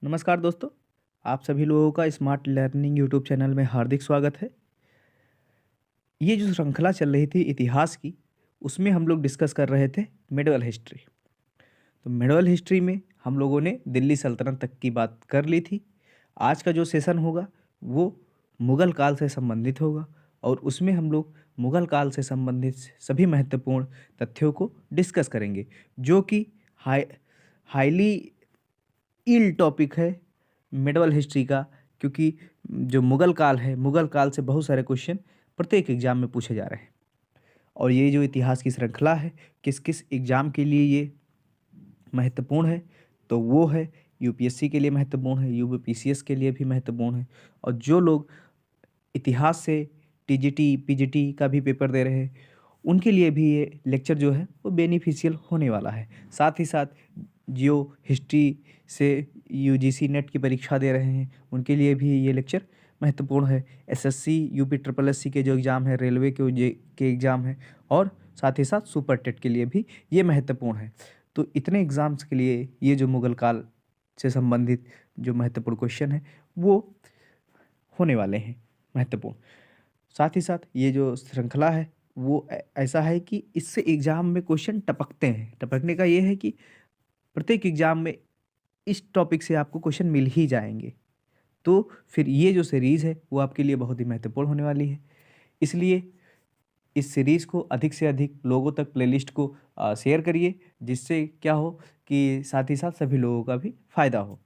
नमस्कार दोस्तों, आप सभी लोगों का स्मार्ट लर्निंग यूट्यूब चैनल में हार्दिक स्वागत है। ये जो श्रृंखला चल रही थी इतिहास की, उसमें हम लोग डिस्कस कर रहे थे मिडवल हिस्ट्री। तो मिडवल हिस्ट्री में हम लोगों ने दिल्ली सल्तनत तक की बात कर ली थी। आज का जो सेशन होगा वो मुग़ल काल से संबंधित होगा और उसमें हम लोग मुग़ल काल से संबंधित सभी महत्वपूर्ण तथ्यों को डिस्कस करेंगे, जो कि हाईली इल टॉपिक है मिडवल हिस्ट्री का, क्योंकि जो मुग़ल काल है, मुग़ल काल से बहुत सारे क्वेश्चन प्रत्येक एग्जाम में पूछे जा रहे हैं। और ये जो इतिहास की श्रृंखला है, किस किस एग्जाम के लिए ये महत्वपूर्ण है, तो वो है यूपीएससी के लिए महत्वपूर्ण है, यूपीपीसीएस के लिए भी महत्वपूर्ण है। और जो लोग इतिहास से टीजीटी पीजीटी का भी पेपर दे रहे हैं, उनके लिए भी ये लेक्चर जो है वो बेनिफिशियल होने वाला है। साथ ही साथ जियो हिस्ट्री से यूजीसी नेट की परीक्षा दे रहे हैं, उनके लिए भी ये लेक्चर महत्वपूर्ण है। एसएससी यूपी ट्रिपल एससी के जो एग्ज़ाम है, रेलवे के एग्ज़ाम है, और साथ ही साथ सुपर टेट के लिए भी ये महत्वपूर्ण है। तो इतने एग्ज़ाम्स के लिए ये जो मुग़ल काल से संबंधित जो महत्वपूर्ण क्वेश्चन है वो होने वाले हैं महत्वपूर्ण। साथ ही साथ ये जो श्रृंखला है वो ऐसा है कि इससे एग्ज़ाम में क्वेश्चन टपकते हैं। टपकने का ये है कि प्रत्येक एग्ज़ाम में इस टॉपिक से आपको क्वेश्चन मिल ही जाएंगे। तो फिर ये जो सीरीज़ है वो आपके लिए बहुत ही महत्वपूर्ण होने वाली है। इसलिए इस सीरीज़ को अधिक से अधिक लोगों तक प्लेलिस्ट को शेयर करिए, जिससे क्या हो कि साथ ही साथ सभी लोगों का भी फ़ायदा हो।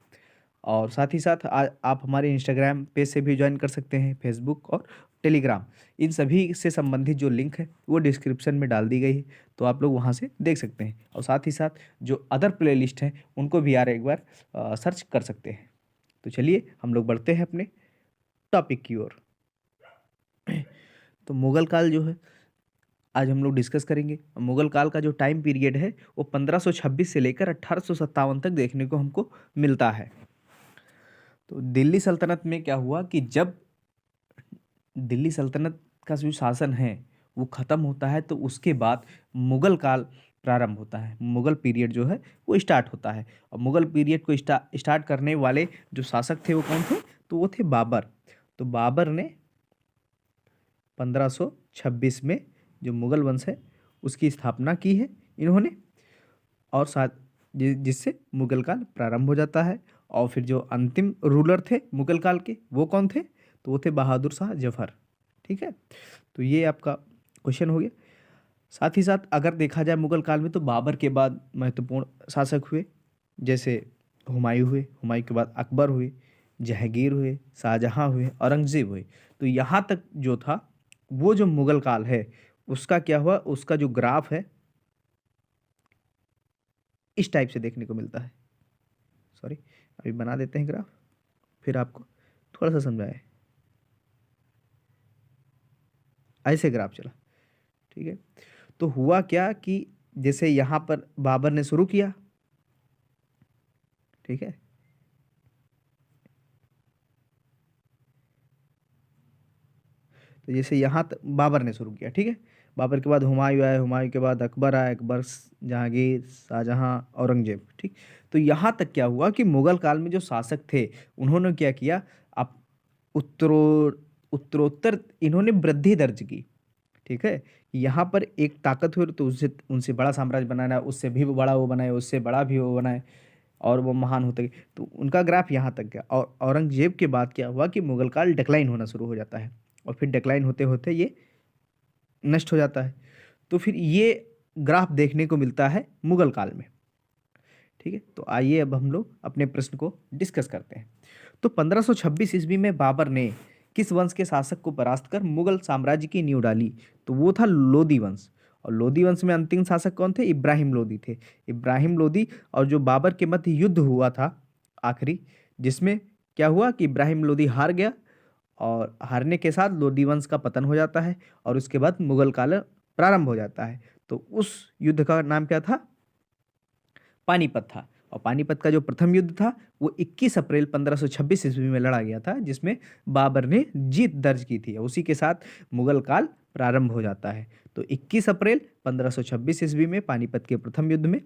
और साथ ही साथ आप हमारे इंस्टाग्राम पेज से भी ज्वाइन कर सकते हैं, फेसबुक और टेलीग्राम। इन सभी से संबंधित जो लिंक है वो डिस्क्रिप्शन में डाल दी गई है, तो आप लोग वहाँ से देख सकते हैं। और साथ ही साथ जो अदर प्लेलिस्ट हैं उनको भी यार एक बार सर्च कर सकते हैं। तो चलिए हम लोग बढ़ते हैं अपने टॉपिक की ओर। तो मुग़ल काल जो है आज हम लोग डिस्कस करेंगे। मुग़ल काल का जो टाइम पीरियड है वो 1526 से लेकर 1857 तक देखने को हमको मिलता है। तो दिल्ली सल्तनत में क्या हुआ कि जब दिल्ली सल्तनत का जो शासन है वो ख़त्म होता है, तो उसके बाद मुग़ल काल प्रारंभ होता है। मुग़ल पीरियड जो है वो स्टार्ट होता है। और मुग़ल पीरियड को स्टार्ट करने वाले जो शासक थे वो कौन थे? तो वो थे बाबर। तो बाबर ने 1526 में जो मुग़ल वंश है उसकी स्थापना की है इन्होंने, और साथ जिससे मुग़ल काल प्रारंभ हो जाता है। और फिर जो अंतिम रूलर थे मुग़ल काल के वो कौन थे? तो वो थे बहादुर शाह जफ़र। ठीक है, तो ये आपका क्वेश्चन हो गया। साथ ही साथ अगर देखा जाए मुग़ल काल में, तो बाबर के बाद महत्वपूर्ण शासक हुए, जैसे हुमायूं हुए, हुमायूं के बाद अकबर हुए, जहांगीर हुए, शाहजहां हुए, औरंगज़ेब हुए। तो यहाँ तक जो था वो जो मुग़ल काल है उसका क्या हुआ, उसका जो ग्राफ है इस टाइप से देखने को मिलता है। सॉरी, अभी बना देते हैं ग्राफ, फिर आपको थोड़ा सा समझाए। ऐसे ग्राफ चला, ठीक है। तो हुआ क्या कि जैसे यहाँ पर बाबर ने शुरू किया, ठीक है, तो जैसे यहाँ बाबर ने शुरू किया, ठीक है। बाबर के बाद हुमायूं आए, हुमायूं के बाद अकबर आए, अकबर, जहांगीर, शाहजहां, औरंगजेब, ठीक। तो यहाँ तक क्या हुआ कि मुग़ल काल में जो शासक थे उन्होंने क्या किया, आप उत्तरो उत्तरोत्तर इन्होंने वृद्धि दर्ज की, ठीक है। यहाँ पर एक ताकत हुई तो उससे उनसे बड़ा साम्राज्य बनाना, उससे भी बड़ा वो बनाए, उससे बड़ा भी वो बनाए, और वो महान होते गए। तो उनका ग्राफ यहाँ तक गया। और औरंगजेब के बाद क्या हुआ कि मुग़ल काल डिक्लाइन होना शुरू हो जाता है, और फिर डिक्लाइन होते होते ये नष्ट हो जाता है। तो फिर ये ग्राफ देखने को मिलता है मुग़ल काल में, ठीक है। तो आइए अब हम लोग अपने प्रश्न को डिस्कस करते हैं। तो 1526 ईस्वी में बाबर ने किस वंश के शासक को परास्त कर मुगल साम्राज्य की नींव डाली? तो वो था लोदी वंश। और लोदी वंश में अंतिम शासक कौन थे? इब्राहिम लोदी थे। इब्राहिम लोदी और जो बाबर के मध्य युद्ध हुआ था आखिरी, जिसमें क्या हुआ कि इब्राहिम लोदी हार गया, और हारने के साथ लोदी वंश का पतन हो जाता है, और उसके बाद मुगल काल प्रारंभ हो जाता है। तो उस युद्ध का नाम क्या था? पानीपत था। और पानीपत का जो प्रथम युद्ध था वो 21 अप्रैल 1526 ईस्वी में लड़ा गया था, जिसमें बाबर ने जीत दर्ज की थी। उसी के साथ मुगल काल प्रारंभ हो जाता है। तो 21 अप्रैल 1526 ईस्वी में पानीपत के प्रथम युद्ध में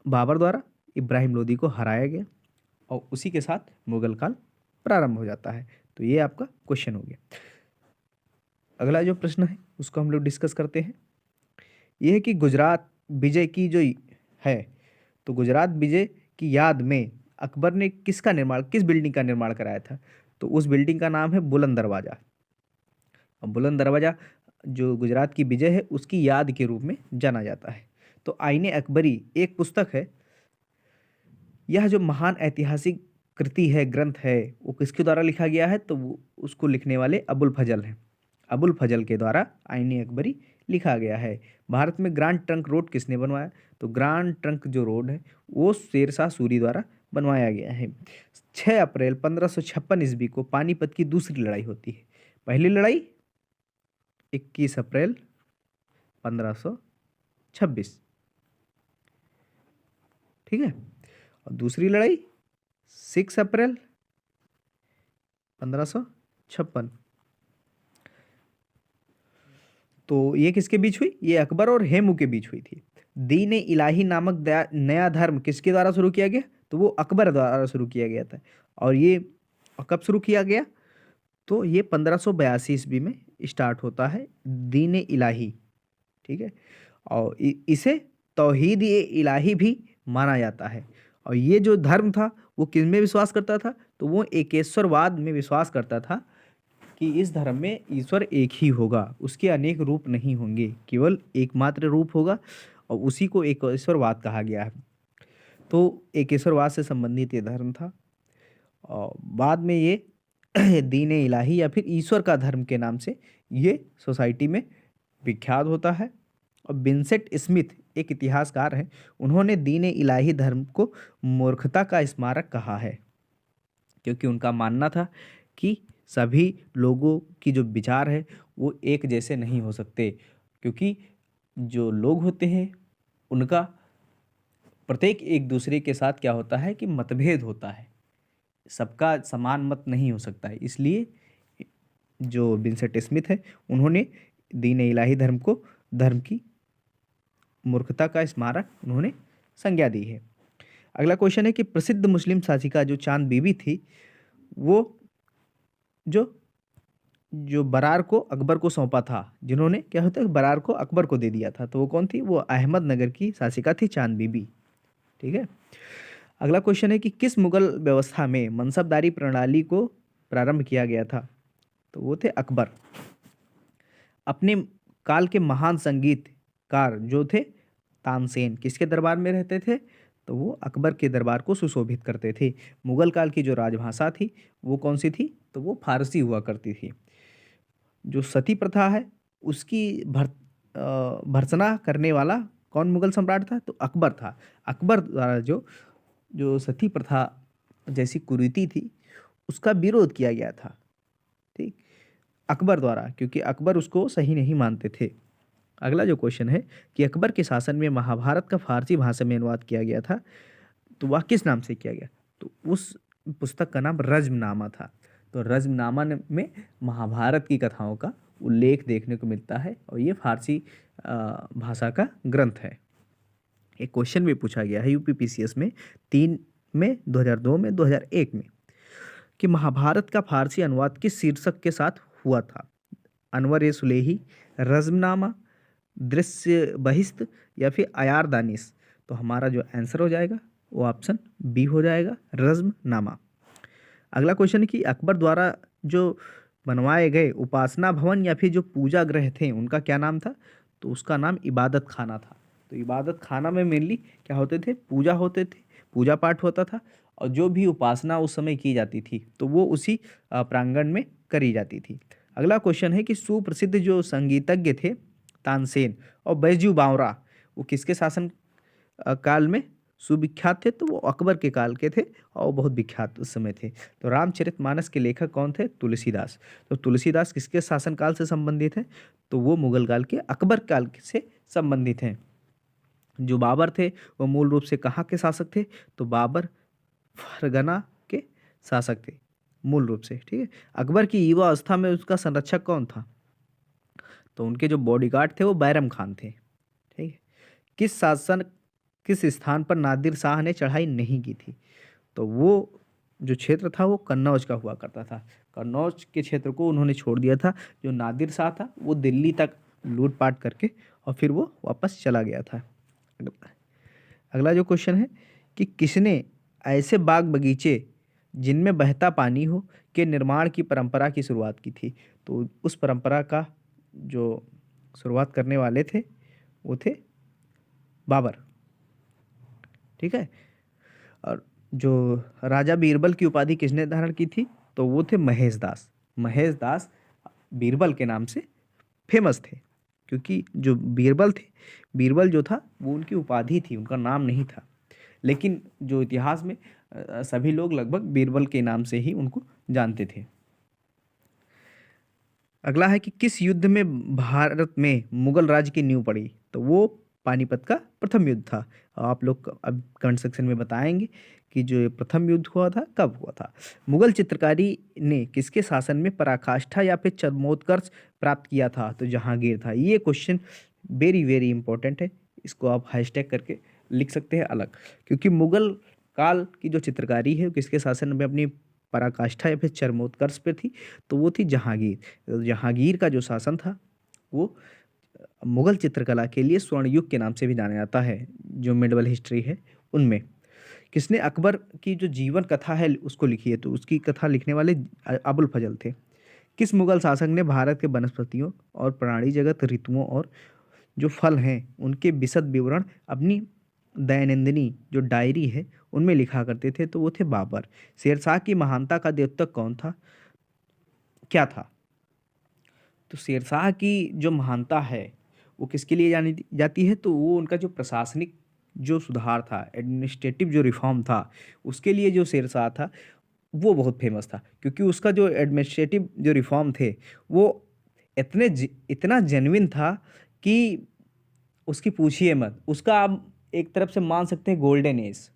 बाबर द्वारा इब्राहिम लोदी को हराया गया, और उसी के साथ मुगल काल प्रारंभ हो जाता है। तो ये आपका क्वेश्चन हो गया। अगला जो प्रश्न है उसको हम लोग डिस्कस करते हैं। ये है कि गुजरात विजय की जो है, तो गुजरात विजय की याद में अकबर ने किस बिल्डिंग का निर्माण कराया था? तो उस बिल्डिंग का नाम है बुलंद दरवाजा। और बुलंद दरवाजा जो गुजरात की विजय है उसकी याद के रूप में जाना जाता है। तो आईने अकबरी एक पुस्तक है। यह जो महान ऐतिहासिक कृति है, ग्रंथ है, वो किसके द्वारा लिखा गया है? तो वो उसको लिखने वाले अबुल फजल हैं। अबुल फजल के द्वारा आईने अकबरी लिखा गया है। भारत में ग्रांड ट्रंक रोड किसने बनवाया? तो ग्रांड ट्रंक जो रोड है वो शेर शाह सूरी द्वारा बनवाया गया है। 6 अप्रैल 1556 ईस्वी को पानीपत की दूसरी लड़ाई होती है। पहली लड़ाई 21 अप्रैल 1526, ठीक है, और दूसरी लड़ाई 6 अप्रैल 1556। तो ये किसके बीच हुई? ये अकबर और हेमू के बीच हुई थी। दीन इलाही नामक नया धर्म किसके द्वारा शुरू किया गया? तो वो अकबर द्वारा शुरू किया गया था। और ये कब शुरू किया गया? तो ये 1582 ईस्वी में स्टार्ट होता है, दीन इलाही, ठीक है। और इसे तौहीद ए इलाही भी माना जाता है। और ये जो धर्म था वो किस में विश्वास करता था? तो वो एकेश्वरवाद में विश्वास करता था कि इस धर्म में ईश्वर एक ही होगा, उसके अनेक रूप नहीं होंगे, केवल एकमात्र रूप होगा, और उसी को एकेश्वरवाद कहा गया है। तो एकेश्वरवाद से संबंधित ये धर्म था। और बाद में ये दीन इलाही या फिर ईश्वर का धर्म के नाम से ये सोसाइटी में विख्यात होता है। और विंसेंट स्मिथ एक इतिहासकार हैं, उन्होंने दीन इलाही धर्म को मूर्खता का स्मारक कहा है, क्योंकि उनका मानना था कि सभी लोगों की जो विचार है वो एक जैसे नहीं हो सकते, क्योंकि जो लोग होते हैं उनका प्रत्येक एक दूसरे के साथ क्या होता है कि मतभेद होता है, सबका समान मत नहीं हो सकता है। इसलिए जो विंसेंट स्मिथ है उन्होंने दीन इलाही धर्म को धर्म की मूर्खता का स्मारक उन्होंने संज्ञा दी है। अगला क्वेश्चन है कि प्रसिद्ध मुस्लिम शासिका जो चांद बीबी थी, वो जो जो बरार को अकबर को सौंपा था, जिन्होंने क्या होता है बरार को अकबर को दे दिया था, तो वो कौन थी? वो अहमदनगर की शासिका थी चांद बीबी, ठीक है। अगला क्वेश्चन है कि किस मुगल व्यवस्था में मनसबदारी प्रणाली को प्रारंभ किया गया था? तो वो थे अकबर। अपने काल के महान संगीतकार जो थे तानसेन किसके दरबार में रहते थे? तो वो अकबर के दरबार को सुशोभित करते थे। मुगल काल की जो राजभाषा थी वो कौन सी थी? तो वो फारसी हुआ करती थी। जो सती प्रथा है उसकी भर्त्सना करने वाला कौन मुगल सम्राट था? तो अकबर था। अकबर द्वारा जो जो सती प्रथा जैसी कुरीति थी उसका विरोध किया गया था, ठीक, अकबर द्वारा, क्योंकि अकबर उसको सही नहीं मानते थे। अगला जो क्वेश्चन है कि अकबर के शासन में महाभारत का फारसी भाषा में अनुवाद किया गया था, तो वह किस नाम से किया गया? तो उस पुस्तक का नाम रज्मनामा था। तो रज्मनामा में महाभारत की कथाओं का उल्लेख देखने को मिलता है, और ये फारसी भाषा का ग्रंथ है। एक क्वेश्चन भी पूछा गया है यूपीपीसीएस में 3 में 2002 में 2001 में कि महाभारत का फारसी अनुवाद किस शीर्षक के साथ हुआ था? अनवर ए सुलेही, रज्मनामा, दृश्य बहिश्त, या फिर अयार दानिश। तो हमारा जो आंसर हो जाएगा वो ऑप्शन बी हो जाएगा, रज्मनामा। अगला क्वेश्चन है कि अकबर द्वारा जो बनवाए गए उपासना भवन या फिर जो पूजा गृह थे उनका क्या नाम था? तो उसका नाम इबादत खाना था। तो इबादत खाना में मेनली क्या होते थे? पूजा होते थे, पूजा पाठ होता था, और जो भी उपासना उस समय की जाती थी तो वो उसी प्रांगण में करी जाती थी। अगला क्वेश्चन है कि सुप्रसिद्ध जो संगीतज्ञ थे तानसेन और बैजू बावरा, वो किसके शासन काल में सुविख्यात थे? तो वो अकबर के काल के थे और बहुत विख्यात उस समय थे। तो रामचरितमानस के लेखक कौन थे? तुलसीदास। तो तुलसीदास किसके शासन काल से संबंधित हैं? तो वो मुगल काल के अकबर काल से संबंधित हैं। जो बाबर थे वो मूल रूप से कहाँ के शासक थे? तो बाबर फरगना के शासक थे मूल रूप से, ठीक है। अकबर की युवा अवस्था में उसका संरक्षक कौन था? तो उनके जो बॉडीगार्ड थे वो बैरम खान थे, ठीक है। किस स्थान पर नादिर शाह ने चढ़ाई नहीं की थी? तो वो जो क्षेत्र था वो कन्नौज का हुआ करता था। कन्नौज के क्षेत्र को उन्होंने छोड़ दिया था। जो नादिर शाह था वो दिल्ली तक लूटपाट करके और फिर वो वापस चला गया था। अगला जो क्वेश्चन है कि किसने ऐसे बाग बगीचे जिनमें बहता पानी हो के निर्माण की परंपरा की शुरुआत की थी। तो उस परंपरा का जो शुरुआत करने वाले थे वो थे बाबर। ठीक है। और जो राजा बीरबल की उपाधि किसने धारण की थी, तो वो थे महेश दास। महेश दास बीरबल के नाम से फेमस थे, क्योंकि जो बीरबल थे, बीरबल जो था वो उनकी उपाधि थी, उनका नाम नहीं था। लेकिन जो इतिहास में सभी लोग लगभग बीरबल के नाम से ही उनको जानते थे। अगला है कि किस युद्ध में भारत में मुगल राज्य की नींव पड़ी। तो वो पानीपत का प्रथम युद्ध था। आप लोग अब कमेंट सेक्शन में बताएंगे कि जो ये प्रथम युद्ध हुआ था कब हुआ था। मुगल चित्रकारी ने किसके शासन में पराकाष्ठा या फिर चरमोत्कर्ष प्राप्त किया था। तो जहांगीर था। ये क्वेश्चन वेरी वेरी इंपॉर्टेंट है, इसको आप हैशटैग करके लिख सकते हैं अलग, क्योंकि मुगल काल की जो चित्रकारी है वो किसके शासन में अपनी पराकाष्ठा या फिर चरमोत्कर्ष पे थी। तो वो थी जहांगीर। तो जहांगीर का जो शासन था वो मुगल चित्रकला के लिए स्वर्ण युग के नाम से भी जाना जाता है। जो मेडिवल हिस्ट्री है उनमें किसने अकबर की जो जीवन कथा है उसको लिखी है। तो उसकी कथा लिखने वाले अबुल फजल थे। किस मुगल शासक ने भारत के वनस्पतियों और प्राणी जगत, ऋतुओं और जो फल हैं उनके विशद विवरण अपनी दैनंदिनी जो डायरी है उनमें लिखा करते थे। तो वो थे बाबर। शेरशाह की महानता का द्योतक कौन था, क्या था। तो शेरशाह की जो महानता है वो किसके लिए जानी जाती है। तो वो उनका जो प्रशासनिक जो सुधार था, एडमिनिस्ट्रेटिव जो रिफॉर्म था, उसके लिए जो शेरशाह था वो बहुत फेमस था, क्योंकि उसका जो एडमिनिस्ट्रेटिव जो रिफॉर्म थे वो इतना जेन्युइन था कि उसकी पूछिए मत। उसका आप एक तरफ से मान सकते हैं गोल्डन एज,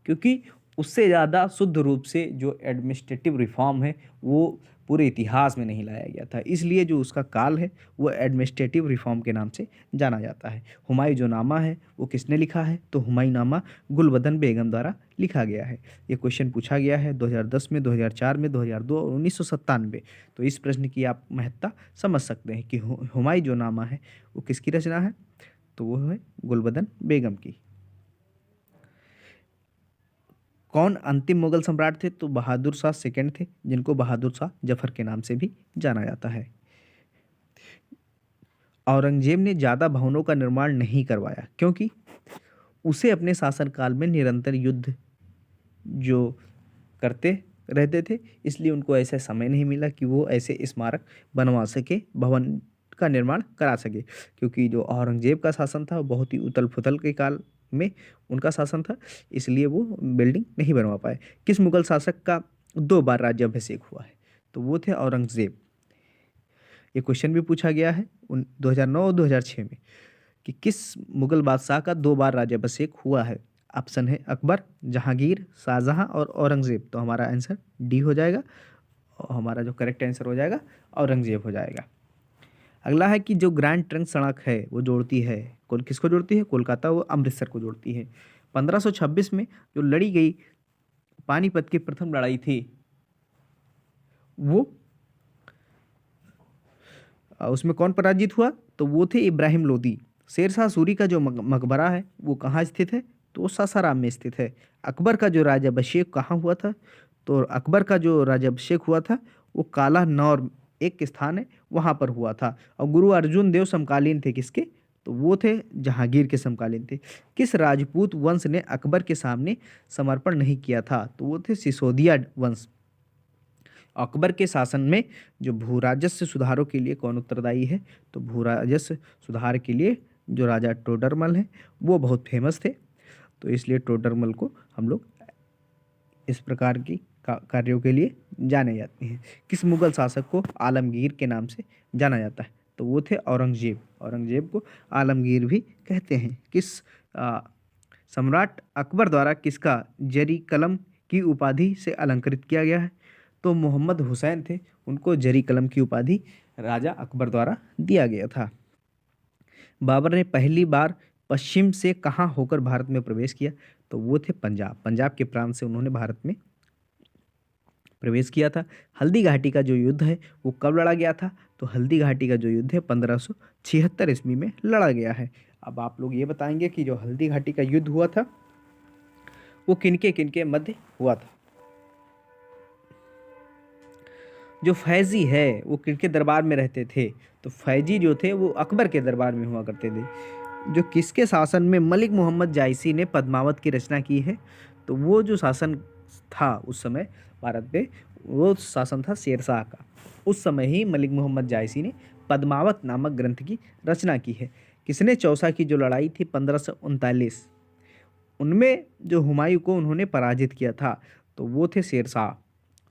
क्योंकि उससे ज़्यादा शुद्ध रूप से जो एडमिनिस्ट्रेटिव रिफॉर्म है वो पूरे इतिहास में नहीं लाया गया था। इसलिए जो उसका काल है वो एडमिनिस्ट्रेटिव रिफॉर्म के नाम से जाना जाता है। हुमायूं जो नामा है वो किसने लिखा है। तो हुमायूं नामा गुलबदन बेगम द्वारा लिखा गया है। ये क्वेश्चन पूछा गया है 2010 में, 2004 में, 2002 और 1997। तो इस प्रश्न की आप महत्ता समझ सकते हैं कि हुमायूं जो नामा है वो किसकी रचना है। तो वो है गुलबदन बेगम की। कौन अंतिम मुगल सम्राट थे। तो बहादुर शाह सेकंड थे, जिनको बहादुर शाह जफर के नाम से भी जाना जाता है। औरंगजेब ने ज़्यादा भवनों का निर्माण नहीं करवाया, क्योंकि उसे अपने शासनकाल में निरंतर युद्ध जो करते रहते थे, इसलिए उनको ऐसा समय नहीं मिला कि वो ऐसे स्मारक बनवा सके, भवन का निर्माण करा सके। क्योंकि जो औरंगजेब का शासन था वो बहुत ही उथल पुथल के काल में उनका शासन था, इसलिए वो बिल्डिंग नहीं बनवा पाए। किस मुगल शासक का 2 बार राज्याभिषेक हुआ है। तो वो थे औरंगजेब। ये क्वेश्चन भी पूछा गया है 2009 और 2006 में कि किस मुगल बादशाह का 2 बार राज्याभिषेक हुआ है। ऑप्शन है अकबर, जहांगीर, शाहजहां और औरंगजेब। तो हमारा आंसर डी हो जाएगा, और हमारा जो करेक्ट आंसर हो जाएगा औरंगजेब हो जाएगा। अगला है कि जो ग्रैंड ट्रंक सड़क है वो जोड़ती है किसको जोड़ती है, कोलकाता व अमृतसर को जोड़ती है। 1526 में जो लड़ी गई पानीपत की प्रथम लड़ाई थी वो उसमें कौन पराजित हुआ। तो वो थे इब्राहिम लोदी। शेरशाह सूरी का जो मकबरा है वो कहाँ स्थित है। तो वो सासाराम में स्थित है। अकबर का जो राज्याभिषेक कहाँ हुआ था। तो अकबर का जो राज्याभिषेक हुआ था वो काला नौर एक स्थान है वहाँ पर हुआ था। और गुरु अर्जुन देव समकालीन थे किसके। तो वो थे जहांगीर के समकालीन थे। किस राजपूत वंश ने अकबर के सामने समर्पण नहीं किया था। तो वो थे सिसोदिया वंश। अकबर के शासन में जो भू राजस्व सुधारों के लिए कौन उत्तरदायी है। तो भू राजस्व सुधार के लिए जो राजा टोडरमल है वो बहुत फेमस थे। तो इसलिए टोडरमल को हम लोग इस प्रकार की कार्यों के लिए जाने जाते हैं। किस मुगल शासक को आलमगीर के नाम से जाना जाता है। तो वो थे औरंगजेब। औरंगजेब को आलमगीर भी कहते हैं। किस सम्राट अकबर द्वारा किसका जरी कलम की उपाधि से अलंकृत किया गया है। तो मोहम्मद हुसैन थे, उनको जरी कलम की उपाधि राजा अकबर द्वारा दिया गया था। बाबर ने पहली बार पश्चिम से कहाँ होकर भारत में प्रवेश किया। तो वो थे पंजाब। पंजाब के प्रांत से उन्होंने भारत में प्रवेश किया था। हल्दी घाटी का जो युद्ध है वो कब लड़ा गया था? तो हल्दी घाटी का जो युद्ध है 1576 ईस्वी में लड़ा गया है। अब आप लोग ये बताएंगे कि जो हल्दी घाटी का युद्ध हुआ था वो किनके मध्य हुआ था? जो फैजी है वो किनके दरबार में रहते थे? तो फैजी जो थे वो अकबर के दरबार में हुआ करते थे। जो किसके शासन में मलिक मोहम्मद जायसी ने पद्मावत की रचना की है? तो वो जो शासन था उस समय भारत पे, वो शासन था शेरशाह का। उस समय ही मलिक मोहम्मद जायसी ने पद्मावत नामक ग्रंथ की रचना की है। किसने चौसा की जो लड़ाई थी 1539, उनमें जो हुमायूं को उन्होंने पराजित किया था तो वो थे शेरशाह।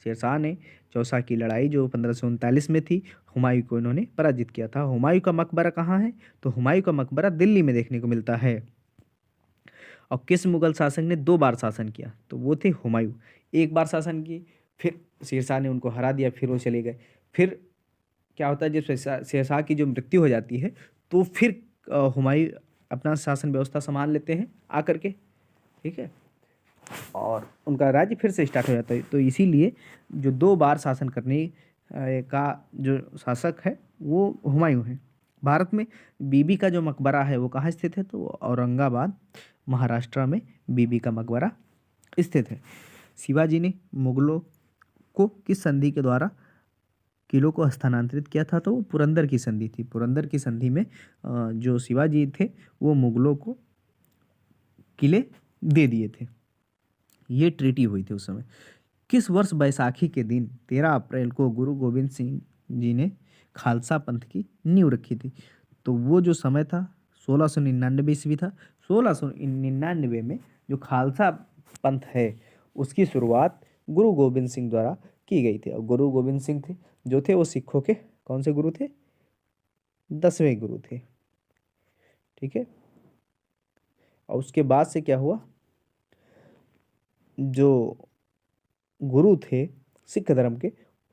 शेरशाह ने चौसा की लड़ाई जो 1539 में थी, हुमायूं को इन्होंने पराजित किया था। हुमायूं का मकबरा कहाँ है? तो हुमायूं का मकबरा दिल्ली में देखने को मिलता है। और किस मुगल शासक ने 2 बार शासन किया? तो वो थे हुमायूं। एक बार शासन किए, फिर शेरशाह ने उनको हरा दिया, फिर वो चले गए। फिर क्या होता है, जब शेरशाह की जो मृत्यु हो जाती है तो फिर हुमायूं अपना शासन व्यवस्था संभाल लेते हैं आकर के, ठीक है, और उनका राज्य फिर से स्टार्ट हो जाता है। तो इसीलिए जो 2 बार शासन करने का जो शासक है वो हुमायूं है। भारत में बीबी का जो मकबरा है वो कहाँ स्थित है? तो वो औरंगाबाद महाराष्ट्र में बीबी का मकबरा स्थित है। शिवाजी ने मुगलों को किस संधि के द्वारा किलों को हस्तांतरित किया था? तो वो पुरंदर की संधि थी। पुरंदर की संधि में जो शिवाजी थे वो मुगलों को किले दे दिए थे। ये ट्रीटी हुई थी उस समय। किस वर्ष बैसाखी के दिन 13 अप्रैल को गुरु गोविंद सिंह जी ने खालसा पंथ की नींव रखी थी? तो वो जो समय था 1699 ईस्वी था। 1699 में जो खालसा पंथ है उसकी शुरुआत गुरु गोविंद सिंह द्वारा की गई थी। और गुरु गोविंद सिंह थे जो थे वो सिखों के कौन से गुरु थे? 10वें गुरु थे, ठीक है। और उसके बाद से क्या हुआ, जो गुरु थे सिख धर्म के,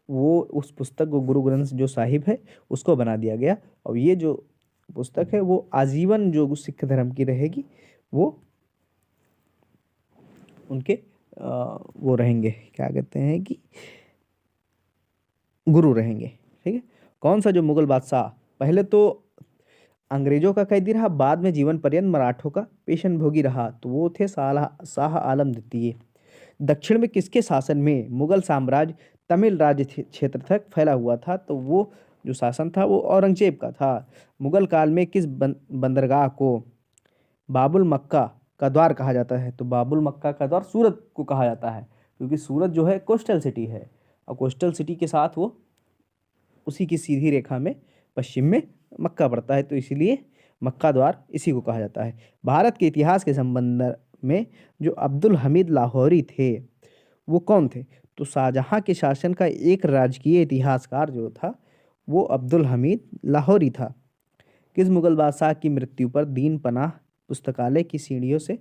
वो उस पुस्तक को गुरु ग्रंथ जो साहिब है उसको बना दिया गया। और ये जो पुस्तक है वो आजीवन जो सिख धर्म की रहेगी, वो उनके वो रहेंगे, क्या कहते हैं कि गुरु रहेंगे, ठीक है। कौन सा जो मुगल बादशाह पहले तो अंग्रेजों का कैदी रहा, बाद में जीवन पर्यंत मराठों का पेशन भोगी रहा? तो वो थे शाह आलम द्वितीय। दक्षिण में किसके शासन में मुगल साम्राज्य तमिल राज्य क्षेत्र तक फैला हुआ था? तो वो जो शासन था वो औरंगजेब का था। मुगल काल में किस बंदरगाह को बाबुल मक्का का द्वार कहा जाता है? तो बाबुल मक्का का द्वार सूरत को कहा जाता है, क्योंकि सूरत जो है कोस्टल सिटी है, और कोस्टल सिटी के साथ वो उसी की सीधी रेखा में पश्चिम में मक्का पड़ता है, तो इसीलिए मक्का द्वार इसी को कहा जाता है। भारत के इतिहास के संबंध में जो अब्दुल हमीद लाहौरी थे वो कौन थे? तो शाहजहां के शासन का एक राजकीय इतिहासकार जो था वो अब्दुल हमीद लाहौरी था। किस मुगल बादशाह की मृत्यु पर दीन पनाह पुस्तकालय की सीढ़ियों से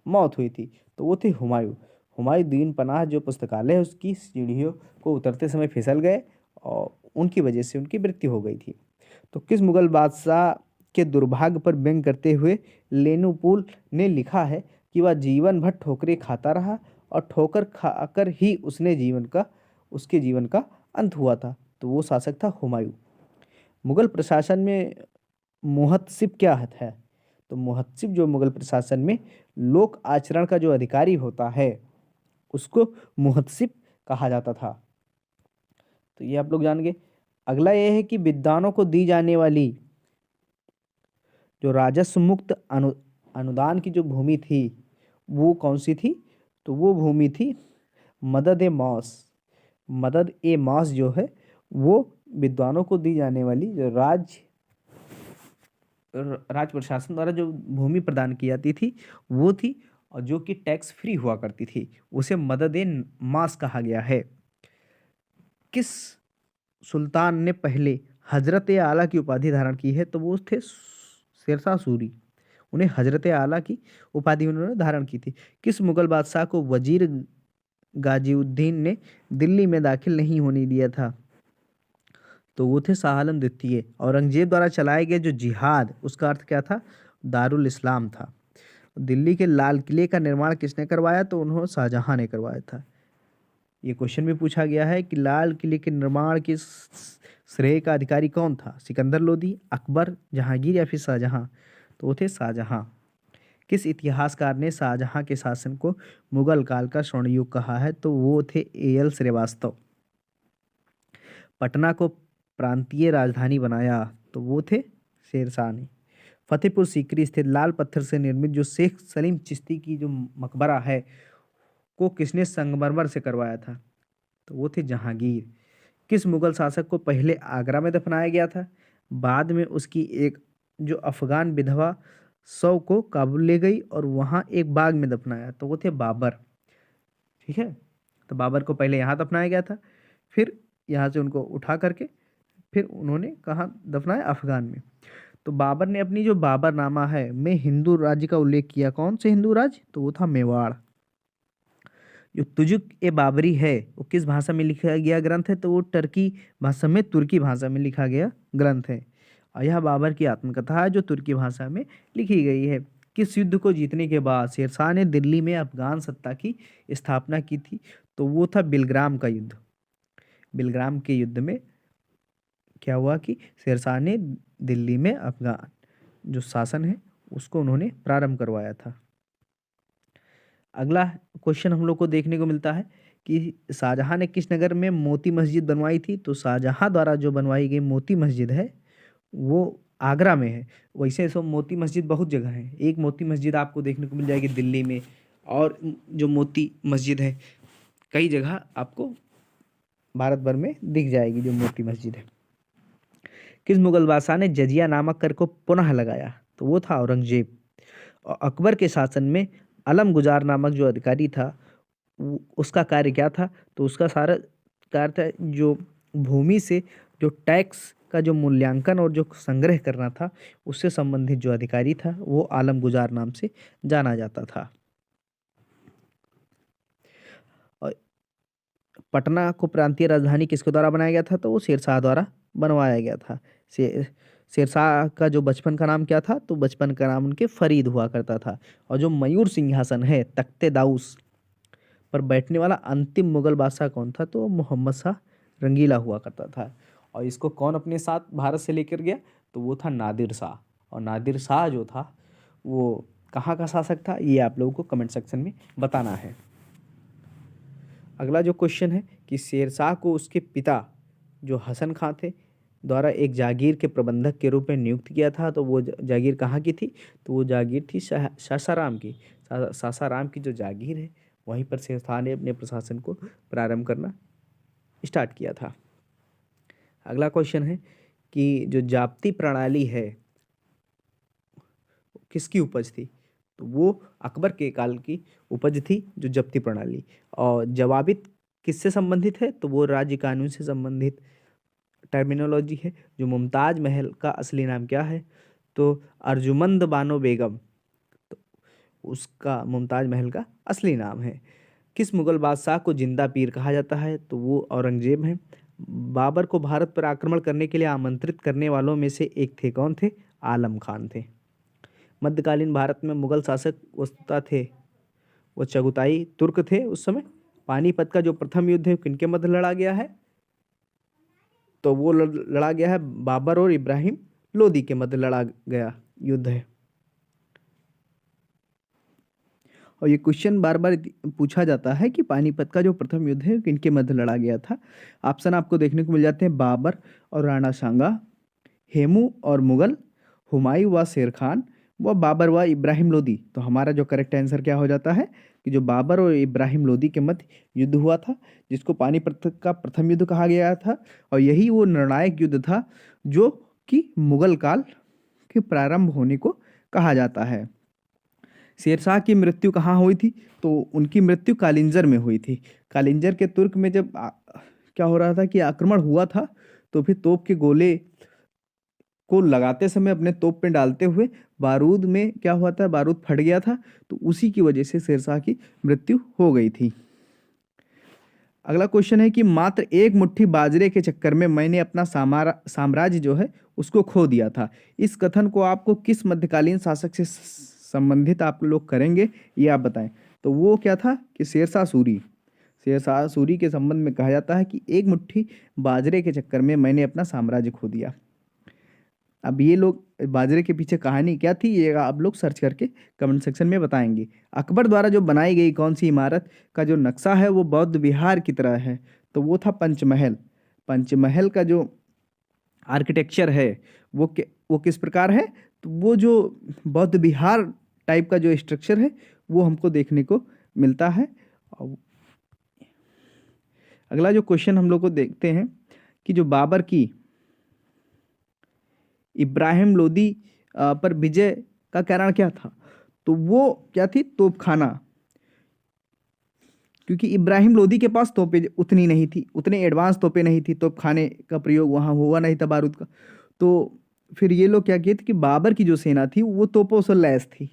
मौत हुई थी? तो वो थे हुमायूं। हुमायूं दीन पनाह जो पुस्तकालय है उसकी सीढ़ियों को उतरते समय फिसल गए और उनकी वजह से उनकी मृत्यु हो गई थी। तो किस मुगल बादशाह के दुर्भाग्य पर व्यंग करते हुए लेनुपुल ने लिखा है कि वह जीवन भर ठोकरें खाता रहा और ठोकर खाकर ही उसके जीवन का अंत हुआ था? तो वो शासक था हुमायूं। मुगल प्रशासन में मुहत्सिब क्या है? तो मुहत्सिब जो मुगल प्रशासन में लोक आचरण का जो अधिकारी होता है उसको मुहत्सिब कहा जाता था। तो ये आप लोग जान गए। अगला ये है कि विद्वानों को दी जाने वाली जो राजस्व मुक्त अनुदान की जो भूमि थी वो कौन सी थी? तो वो भूमि थी मदद ए मौस। मदद ए मौस जो है वो विद्वानों को दी जाने वाली जो राज प्रशासन द्वारा जो भूमि प्रदान की जाती थी वो थी, और जो कि टैक्स फ्री हुआ करती थी, उसे मदद ए मास कहा गया है। किस सुल्तान ने पहले हजरत आला की उपाधि धारण की है? तो वो थे शेरशाह सूरी। उन्हें हजरत आला की उपाधि उन्होंने धारण की थी। किस मुगल बादशाह को वजीर गाजीउद्दीन ने दिल्ली में दाखिल नहीं होने दिया था? तो वो थे शाह आलम द्वितीय। औरंगजेब द्वारा चलाए गए जो जिहाद उसका अर्थ क्या था? दारुल इस्लाम था। दिल्ली के लाल किले का निर्माण किसने करवाया? तो उन्होंने शाहजहां ने करवाया था। ये क्वेश्चन भी पूछा गया है कि लाल किले के निर्माण के श्रेय का अधिकारी कौन था, सिकंदर लोदी, अकबर, जहांगीर या फिर शाहजहां। तो वो थे शाहजहां। किस इतिहासकार ने शाहजहां के शासन को मुगल काल का स्वर्ण युग कहा है, तो वो थे एएल श्रीवास्तव। पटना को प्रांतीय राजधानी बनाया, तो वो थे शेरशाह ने। फतेहपुर सीकरी स्थित लाल पत्थर से निर्मित जो शेख सलीम चिश्ती की जो मकबरा है को किसने संगमरमर से करवाया था, तो वो थे जहांगीर। किस मुगल शासक को पहले आगरा में दफनाया गया था, बाद में उसकी एक जो अफगान विधवा शव को काबुल ले गई और वहां एक बाग में दफनाया, तो वो थे बाबर। ठीक है, तो बाबर को पहले यहाँ दफनाया गया था, फिर यहाँ से उनको उठा करके फिर उन्होंने कहाँ दफनाया, अफगान में। तो बाबर ने अपनी जो बाबरनामा है में हिंदू राज्य का उल्लेख किया। कौन से हिंदू राज्य, तो वो था मेवाड़। जो तुजुक ए बाबरी है वो किस भाषा में लिखा गया ग्रंथ है, तो वो टर्की भाषा में तुर्की भाषा में लिखा गया ग्रंथ है। और यह बाबर की आत्मकथा है जो तुर्की भाषा में लिखी गई है। किस युद्ध को जीतने के बाद शेरशाह ने दिल्ली में अफगान सत्ता की स्थापना की थी, तो वो था बिलग्राम का युद्ध। बिलग्राम के युद्ध में क्या हुआ कि शेरशाह ने दिल्ली में अफगान जो शासन है उसको उन्होंने प्रारंभ करवाया था। अगला क्वेश्चन हम लोग को देखने को मिलता है कि शाहजहां ने किस नगर में मोती मस्जिद बनवाई थी, तो शाहजहां द्वारा जो बनवाई गई मोती मस्जिद है वो आगरा में है। वैसे तो मोती मस्जिद बहुत जगह है, एक मोती मस्जिद आपको देखने को मिल जाएगी दिल्ली में, और जो मोती मस्जिद है कई जगह आपको भारत भर में दिख जाएगी जो मोती मस्जिद है। किस मुगल बादशाह ने जजिया नामक कर को पुनः लगाया, तो वो था औरंगजेब। और अकबर के शासन में अलम गुजार नामक जो अधिकारी था उसका कार्य क्या था, तो उसका सारा कार्य था जो भूमि से जो टैक्स का जो मूल्यांकन और जो संग्रह करना था उससे संबंधित जो अधिकारी था वो आलम गुजार नाम से जाना जाता था। और पटना को प्रांतीय राजधानी किसके द्वारा बनाया गया था, तो वो शेरशाह द्वारा बनवाया गया था। शेरशाह का जो बचपन का नाम क्या था, तो बचपन का नाम उनके फरीद हुआ करता था। और जो मयूर सिंहासन है तख्ते दाऊस पर बैठने वाला अंतिम मुगल बादशाह कौन था, तो मोहम्मद शाह रंगीला हुआ करता था। और इसको कौन अपने साथ भारत से लेकर गया, तो वो था नादिर शाह। और नादिर शाह जो था वो कहाँ का शासक था, ये आप लोगों को कमेंट सेक्शन में बताना है। अगला जो क्वेश्चन है कि शेरशाह को उसके पिता जो हसन खां थे द्वारा एक जागीर के प्रबंधक के रूप में नियुक्त किया था, तो वो जागीर कहाँ की थी, तो वो जागीर थी सासाराम की। सासाराम की जो जागीर है वहीं पर शेरशाह ने अपने प्रशासन को प्रारंभ करना स्टार्ट किया था। अगला क्वेश्चन है कि जो जाप्ती प्रणाली है किसकी उपज थी, तो वो अकबर के काल की उपज थी जो जब्ती प्रणाली। और जवाबित किससे संबंधित है, तो वो राज्य कानून से संबंधित टर्मिनोलॉजी है। जो मुमताज महल का असली नाम क्या है, तो अर्जुमंद बानो बेगम, तो उसका मुमताज महल का असली नाम है। किस मुगल बादशाह को जिंदा पीर कहा जाता है, तो वो औरंगजेब हैं। बाबर को भारत पर आक्रमण करने के लिए आमंत्रित करने वालों में से एक थे, कौन थे, आलम खान थे। मध्यकालीन भारत में मुगल शासक वस्तुतः थे वो चगुताई तुर्क थे उस समय। पानीपत का जो प्रथम युद्ध है किनके मध्य लड़ा गया है, तो वो लड़ा गया है बाबर और इब्राहिम लोदी के मध्य लड़ा गया युद्ध है। और ये क्वेश्चन बार बार पूछा जाता है कि पानीपत का जो प्रथम युद्ध है किनके मध्य लड़ा गया था। ऑप्शन आपको देखने को मिल जाते हैं बाबर और राणा सांगा, हेमू और मुगल, हुमायूं व शेर खान, व बाबर व इब्राहिम लोदी। तो हमारा जो करेक्ट आंसर क्या हो जाता है कि जो बाबर और इब्राहिम लोदी के मध्य युद्ध हुआ था जिसको पानीपत का प्रथम युद्ध कहा गया था। और यही वो निर्णायक युद्ध था जो कि मुगल काल के प्रारंभ होने को कहा जाता है। शेरशाह की मृत्यु कहाँ हुई थी, तो उनकी मृत्यु कालिंजर में हुई थी। कालिंजर के तुर्क में जब क्या हो रहा था कि आक्रमण हुआ था, तो फिर तोप के गोले को लगाते समय अपने तोप में डालते हुए बारूद में क्या हुआ था, बारूद फट गया था, तो उसी की वजह से शेरशाह की मृत्यु हो गई थी। अगला क्वेश्चन है कि मात्र एक मुट्ठी बाजरे के चक्कर में मैंने अपना साम्राज्य जो है उसको खो दिया था। इस कथन को आपको किस मध्यकालीन शासक से संबंधित आप लोग करेंगे, ये आप बताएं। तो वो क्या था कि शेरशाह सूरी। शेरशाह सूरी के संबंध में कहा जाता है कि एक मुट्ठी बाजरे के चक्कर में मैंने अपना साम्राज्य खो दिया। अब ये लोग बाजरे के पीछे कहानी क्या थी, ये आप लोग सर्च करके कमेंट सेक्शन में बताएंगे। अकबर द्वारा जो बनाई गई कौन सी इमारत का जो नक्शा है वो बौद्ध विहार की तरह है, तो वो था पंचमहल। पंचमहल का जो आर्किटेक्चर है वो किस प्रकार है, तो वो जो बौद्ध विहार टाइप का जो स्ट्रक्चर है वो हमको देखने को मिलता है। अगला जो क्वेश्चन हम लोग को देखते हैं कि जो बाबर की इब्राहिम लोदी पर विजय का कारण क्या था, तो वो क्या थी, तोपखाना। क्योंकि इब्राहिम लोदी के पास तोपें उतनी नहीं थी, उतने एडवांस तोपें नहीं थी, तोपखाने का प्रयोग वहाँ हुआ नहीं था बारूद का। तो फिर ये लोग क्या किए थे कि बाबर की जो सेना थी वो तोपों से लैस थी।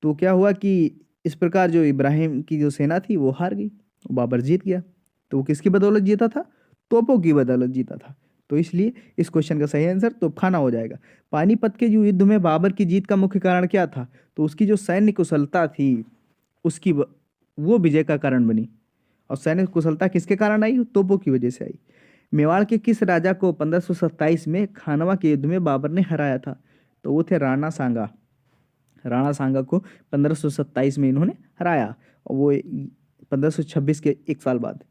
तो क्या हुआ कि इस प्रकार जो इब्राहिम की जो सेना थी वो हार गई, बाबर जीत गया। तो वो किसकी बदौलत जीता था, तोपों की बदौलत जीता था। तो इसलिए इस क्वेश्चन का सही आंसर तोपखाना हो जाएगा। पानीपत के जो युद्ध में बाबर की जीत का मुख्य कारण क्या था, तो उसकी जो सैन्य कुशलता थी वो विजय का कारण बनी। और सैन्य कुशलता किसके कारण आई, तोपों की वजह से आई। मेवाड़ के किस राजा को 1527 में खानवा के युद्ध में बाबर ने हराया था, तो वो थे राणा सांगा। राणा सांगा को 1527 में इन्होंने हराया, और वो 1526 के एक साल बाद।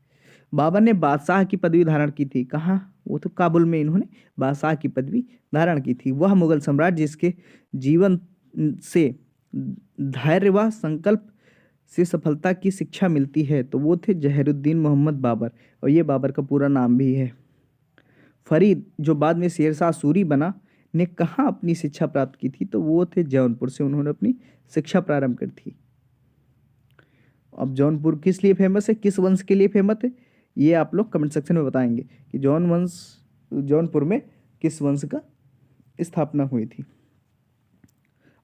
बाबर ने बादशाह की पदवी धारण की थी, कहाँ, वो तो काबुल में इन्होंने बादशाह की पदवी धारण की थी। वह मुगल सम्राट जिसके जीवन से धैर्य व संकल्प से सफलता की शिक्षा मिलती है, तो वो थे जहरुद्दीन मोहम्मद बाबर, और ये बाबर का पूरा नाम भी है। फरीद जो बाद में शेरशाह सूरी बना ने कहाँ अपनी शिक्षा प्राप्त की थी, तो वो थे जौनपुर से उन्होंने अपनी शिक्षा प्रारंभ की थी। अब जौनपुर किस लिए फेमस है, किस वंश के लिए फेमस है, ये आप लोग कमेंट सेक्शन में बताएंगे कि जौनपुर में किस वंश का स्थापना हुई थी,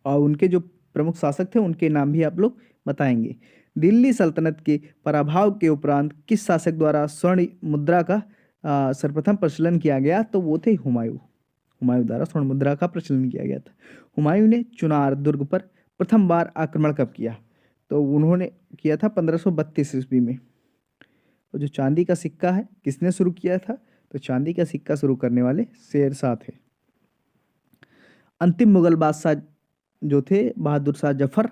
और उनके जो प्रमुख शासक थे उनके नाम भी आप लोग बताएंगे। दिल्ली सल्तनत के पराभव के उपरांत किस शासक द्वारा स्वर्ण मुद्रा का सर्वप्रथम प्रचलन किया गया, तो वो थे हुमायूं। हुमायूं द्वारा स्वर्ण मुद्रा का प्रचलन किया गया था। हुमायूं ने चुनार दुर्ग पर प्रथम बार आक्रमण कब किया, तो उन्होंने किया था 1532 ईस्वी में। और जो चांदी का सिक्का है किसने शुरू किया था, तो चांदी का सिक्का शुरू करने वाले शेरशाह थे। अंतिम मुगल बादशाह जो थे बहादुर शाह जफर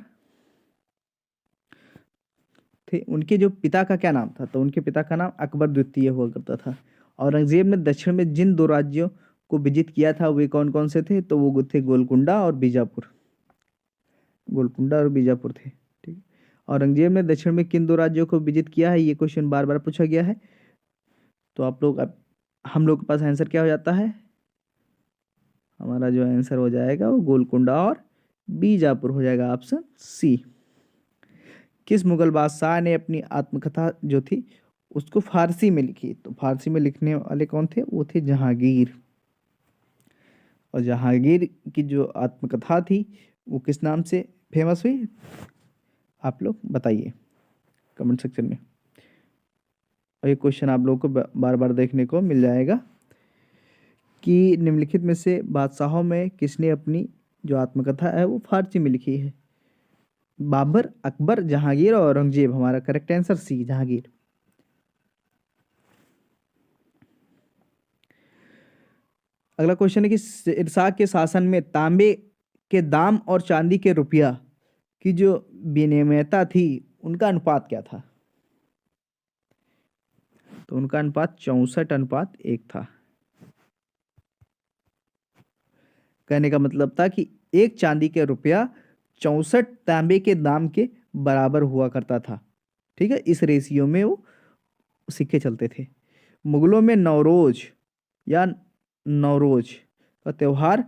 थे, उनके जो पिता का क्या नाम था, तो उनके पिता का नाम अकबर द्वितीय हुआ करता था। औरंगजेब ने दक्षिण में जिन दो राज्यों को विजित किया था वे कौन कौन से थे, तो वो थे गोलकुंडा और बीजापुर। गोलकुंडा और बीजापुर थे, ठीक है। औरंगजेब ने दक्षिण में किन दो राज्यों को विजित किया है, ये क्वेश्चन बार बार पूछा गया है। तो हम लोग के पास आंसर क्या हो जाता है, हमारा जो आंसर हो जाएगा वो गोलकुंडा और बीजापुर हो जाएगा, ऑप्शन सी। किस मुगल बादशाह ने अपनी आत्मकथा जो थी उसको फारसी में लिखी, तो फारसी में लिखने वाले कौन थे, वो थे जहांगीर। और जहांगीर की जो आत्मकथा थी वो किस नाम से फेमस हुई, आप लोग बताइए कमेंट सेक्शन में। और ये क्वेश्चन आप लोगों को बार बार देखने को मिल जाएगा कि निम्नलिखित में से बादशाहों में किसने अपनी जो आत्मकथा है वो फारसी में लिखी है। बाबर, अकबर, जहांगीर और औरंगजेब। हमारा करेक्ट आंसर सी, जहांगीर। अगला क्वेश्चन है कि शेरशाह के शासन में तांबे के दाम और चांदी के रुपया की जो विनिमयता थी उनका अनुपात क्या था, तो उनका अनुपात 64:1 था। कहने का मतलब था कि एक चांदी के रुपया 64 तांबे के दाम के बराबर हुआ करता था, ठीक है। इस रेशियो में वो सिक्के चलते थे। मुगलों में नवरोज का त्योहार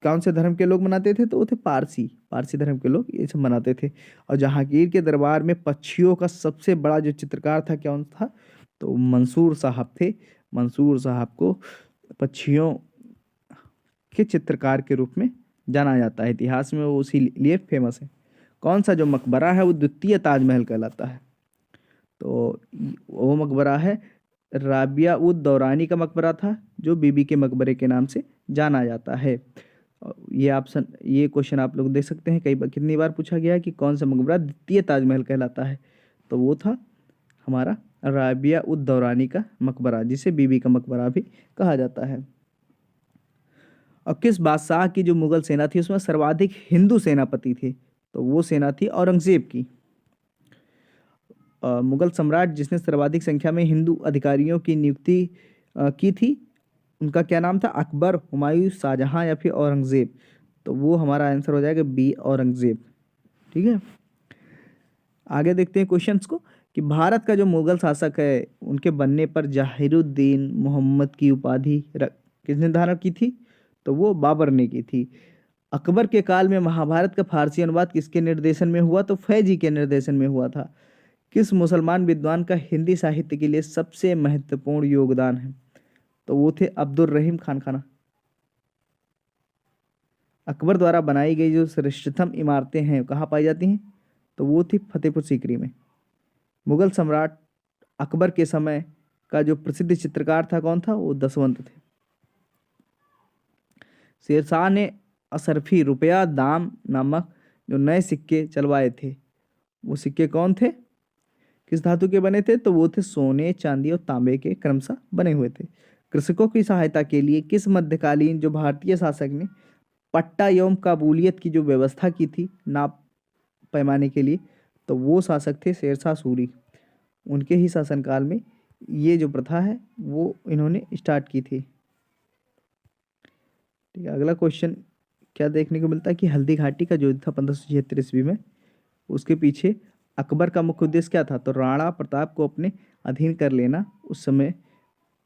कौन से धर्म के लोग मनाते थे, तो वो थे पारसी धर्म के लोग ये सब मनाते थे। और जहांगीर के दरबार में पक्षियों का सबसे बड़ा जो चित्रकार था कौन था, तो मंसूर साहब थे। मंसूर साहब को पक्षियों के चित्रकार के रूप में जाना जाता है, इतिहास में वो उसी लिए फेमस है। कौन सा जो मकबरा है वो द्वितीय ताजमहल कहलाता है, तो वो मकबरा है राबिया उद दौरानी का मकबरा था, जो बीबी के मकबरे के नाम से जाना जाता है। ये क्वेश्चन आप लोग देख सकते हैं कितनी बार पूछा गया है कि कौन सा मकबरा द्वितीय ताजमहल कहलाता है, तो वो था हमारा राबिया उद दौरानी का मकबरा, जिसे बीबी का मकबरा भी कहा जाता है। और किस बादशाह की जो मुगल सेना थी उसमें सर्वाधिक हिंदू सेनापति थे? तो वो सेना थी औरंगजेब की। मुगल सम्राट जिसने सर्वाधिक संख्या में हिंदू अधिकारियों की नियुक्ति की थी, उनका क्या नाम था? अकबर, हुमायूं, शाहजहां या फिर औरंगजेब? तो वो हमारा आंसर हो जाएगा बी, औरंगजेब। ठीक है, आगे देखते हैं क्वेश्चंस को कि भारत का जो मुगल शासक है उनके बनने पर जहीरुद्दीन मोहम्मद की उपाधि किसने धारण की थी? तो वो बाबर ने की थी। अकबर के काल में महाभारत का फारसी अनुवाद किसके निर्देशन में हुआ? तो फैजी के निर्देशन में हुआ था। किस मुसलमान विद्वान का हिंदी साहित्य के लिए सबसे महत्वपूर्ण योगदान है? तो वो थे अब्दुल रहीम खान खाना। अकबर द्वारा बनाई गई जो श्रेष्ठतम इमारतें हैं कहाँ पाई जाती हैं? तो वो थी फतेहपुर सीकरी में। मुगल सम्राट अकबर के समय का जो प्रसिद्ध चित्रकार था कौन था? वो दसवंत थे। शेरशाह ने असरफी रुपया दाम नामक जो नए सिक्के चलवाए थे, वो सिक्के कौन थे? किस धातु के बने थे? तो वो थे सोने, चांदी और तांबे के क्रमशः बने हुए थे। कृषकों की सहायता के लिए किस मध्यकालीन जो भारतीय शासक ने पट्टा एवं काबूलियत की जो व्यवस्था की थी नाप पैमाने के लिए? तो वो शासक थे शेरशाह सूरी। उनके ही शासनकाल में ये जो प्रथा है वो इन्होंने स्टार्ट की थी। ठीक है, अगला क्वेश्चन क्या देखने को मिलता है कि हल्दी घाटी का जो था 1576 ईस्वी में, उसके पीछे अकबर का मुख्य उद्देश्य क्या था? तो राणा प्रताप को अपने अधीन कर लेना उस समय